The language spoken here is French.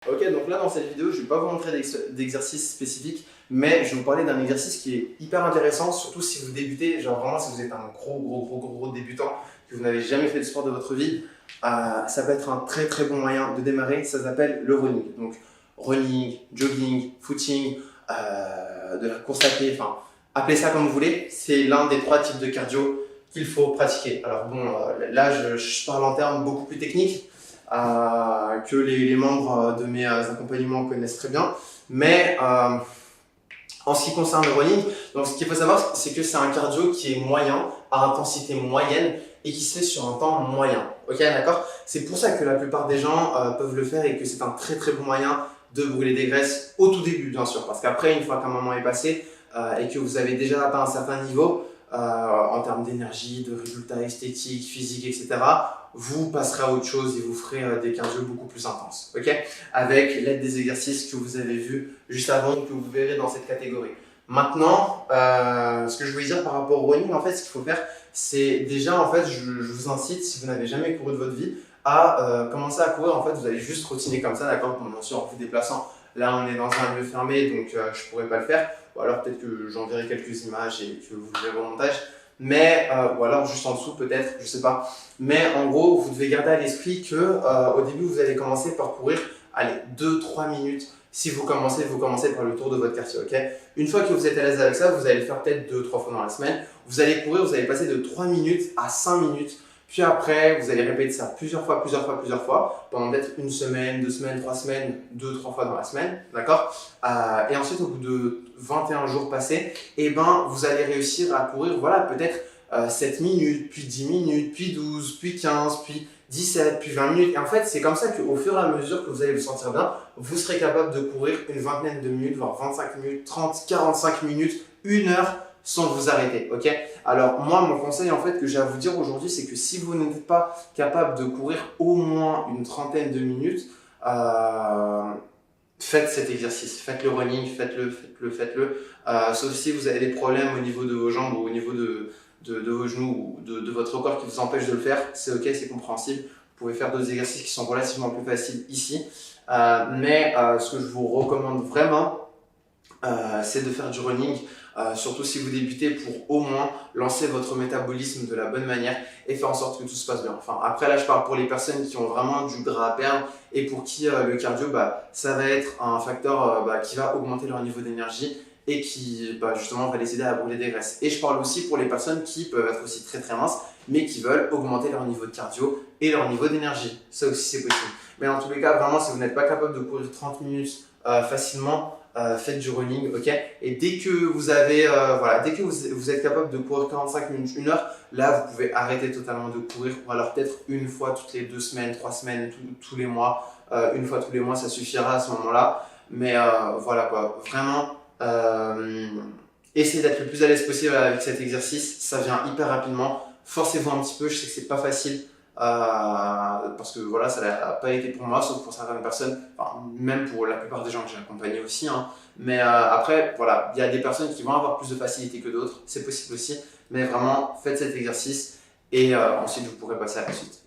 Ok, donc là dans cette vidéo, je ne vais pas vous montrer d'exercice spécifique, mais je vais vous parler d'un exercice qui est hyper intéressant, surtout si vous débutez, genre vraiment si vous êtes un gros débutant, que vous n'avez jamais fait de sport de votre vie, ça peut être un très bon moyen de démarrer, ça s'appelle le running. Donc running, jogging, footing, de la course à pied, enfin appelez ça comme vous voulez, c'est l'un des 3 types de cardio qu'il faut pratiquer. Alors bon, là je parle en termes beaucoup plus techniques, que les membres de mes accompagnements connaissent très bien. Mais en ce qui concerne le running, donc ce qu'il faut savoir, c'est que c'est un cardio qui est moyen, à intensité moyenne et qui se fait sur un temps moyen. Ok, d'accord? C'est pour ça que la plupart des gens peuvent le faire et que c'est un très bon moyen de brûler des graisses au tout début, bien sûr. Parce qu'après, une fois qu'un moment est passé et que vous avez déjà atteint un certain niveau, en termes d'énergie, de résultats esthétiques, physiques, etc., vous passerez à autre chose et vous ferez des cardio beaucoup plus intenses, ok? Avec l'aide des exercices que vous avez vus juste avant, que vous verrez dans cette catégorie. Maintenant, ce que je voulais dire par rapport au running, en fait, ce qu'il faut faire, c'est déjà, en fait, je vous incite, si vous n'avez jamais couru de votre vie, à commencer à courir. En fait, vous allez juste trottiner comme ça, d'accord? Bien sûr, en vous déplaçant. Là, on est dans un lieu fermé, donc je ne pourrais pas le faire. Ou alors peut-être que j'enverrai quelques images et que vous le verrez au montage. Mais, ou alors juste en dessous peut-être, je sais pas. Mais en gros, vous devez garder à l'esprit que au début, vous allez commencer par courir, allez, 2-3 minutes. Si vous commencez par le tour de votre quartier, ok? Une fois que vous êtes à l'aise avec ça, vous allez le faire peut-être 2-3 fois dans la semaine. Vous allez courir, vous allez passer de 3 minutes à 5 minutes. Puis après, vous allez répéter ça plusieurs fois, pendant peut-être une semaine, 2 semaines, 3 semaines, 2-3 fois dans la semaine, d'accord? Et ensuite, au bout de 21 jours passés, eh ben, vous allez réussir à courir, voilà, peut-être 7 minutes, puis 10 minutes, puis 12, puis 15, puis 17, puis 20 minutes. Et en fait, c'est comme ça qu'au fur et à mesure que vous allez vous sentir bien, vous serez capable de courir une vingtaine de minutes, voire 25 minutes, 30, 45 minutes, 1 heure, sans vous arrêter, ok? Alors moi, mon conseil en fait que j'ai à vous dire aujourd'hui, c'est que si vous n'êtes pas capable de courir au moins une trentaine de minutes, faites cet exercice, faites le running, faites-le. Sauf si vous avez des problèmes au niveau de vos jambes ou au niveau de vos genoux ou de votre corps qui vous empêche de le faire, c'est ok, c'est compréhensible. Vous pouvez faire d'autres exercices qui sont relativement plus faciles ici. Mais ce que je vous recommande vraiment, c'est de faire du running, surtout si vous débutez, pour au moins lancer votre métabolisme de la bonne manière et faire en sorte que tout se passe bien. Enfin, après là je parle pour les personnes qui ont vraiment du gras à perdre et pour qui le cardio, ça va être un facteur qui va augmenter leur niveau d'énergie et qui justement va les aider à brûler des graisses. Et je parle aussi pour les personnes qui peuvent être aussi très minces mais qui veulent augmenter leur niveau de cardio et leur niveau d'énergie. Ça aussi c'est possible. Mais dans tous les cas, vraiment, si vous n'êtes pas capable de courir 30 minutes facilement, faites du running, ok? Et dès que vous avez, dès que vous êtes capable de courir 45 minutes, 1 heure, là vous pouvez arrêter totalement de courir, ou alors peut-être une fois toutes les 2 semaines, 3 semaines, tous les mois, une fois tous les mois, ça suffira à ce moment-là. Mais voilà quoi, vraiment, essayez d'être le plus à l'aise possible avec cet exercice, ça vient hyper rapidement. Forcez-vous un petit peu, je sais que c'est pas facile. Parce que voilà, ça n'a pas été pour moi, sauf pour certaines personnes, enfin, même pour la plupart des gens que j'ai accompagnés aussi, hein. Mais après, voilà, il y a des personnes qui vont avoir plus de facilité que d'autres, c'est possible aussi, mais vraiment, faites cet exercice et ensuite vous pourrez passer à la suite.